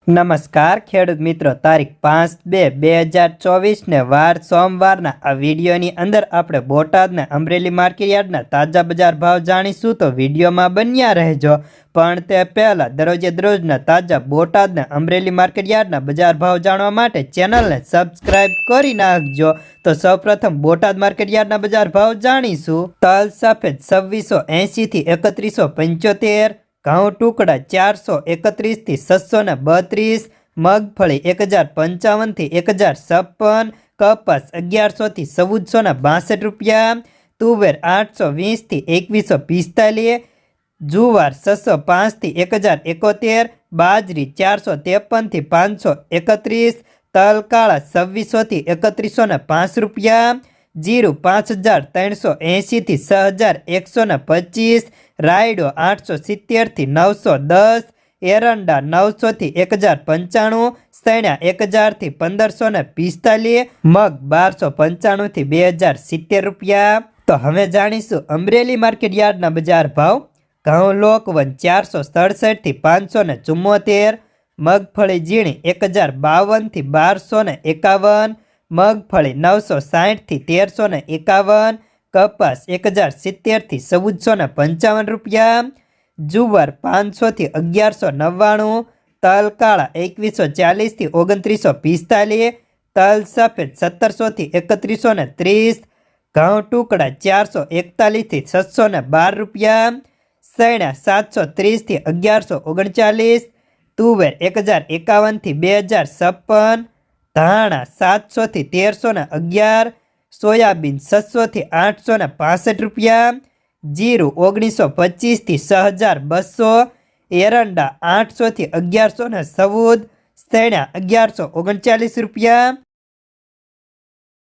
નમસ્કાર ખેડૂત મિત્રો, તારીખ 5/2/2024 ને વાર સોમવારના આ વિડીયોની અંદર આપણે બોટાદના અમરેલી માર્કેટયાર્ડના તાજા બજાર ભાવ જાણીશું, તો વિડીયોમાં બન્યા રહેજો। પણ તે પહેલાં દરરોજે દરરોજના તાજા બોટાદના અમરેલી માર્કેટયાર્ડના બજાર ભાવ જાણવા માટે ચેનલને સબસ્ક્રાઇબ કરી નાખજો। તો સૌપ્રથમ બોટાદ માર્કેટયાર્ડના બજાર ભાવ જાણીશું। તલ સફેદ 2680 થી 3175, ઘઉં ટુકડા 431 થી 632, મગફળી 1055 થી 1056, કપાસ 1100 થી 1462 રૂપિયા, તુવેર 820 થી 2145, જુવાર 605 થી 1071, બાજરી 453 થી 531, તલ કાળા 2600 થી 3105 રૂપિયા, जीरु 5380 थी 6125, रायडो 870 थी 910, एरंडा 900 थी 1095, सैणा 1000 थी 1545, मग 1295 थी 2070 रुपया। तो हमें जाणीशु अमरेली मार्केट यार्डना बजार भाव। घऊं लोकवन 467 थी 574, मगफળી ઝીણી 1052 थी 1251, મગફળી 960 થી 1351, કપાસ 1070 થી 1455 રૂપિયા, જુવાર 500 થી 1199, તલ કાળા 2140 થી 2945, તલ સફેદ 1700 થી 3130, ઘઉં ટુકડા 441 થી 612 રૂપિયા, સૈણા 730 થી 1139, તુવેર 1051 થી 2056, धाणा 700 થી 1311, सोयाबीन 600 થી 865 રૂપિયા, जीरु 1925 થી 6200, एरंडा 800 થી 1114, सैणा 1139 રૂપિયા,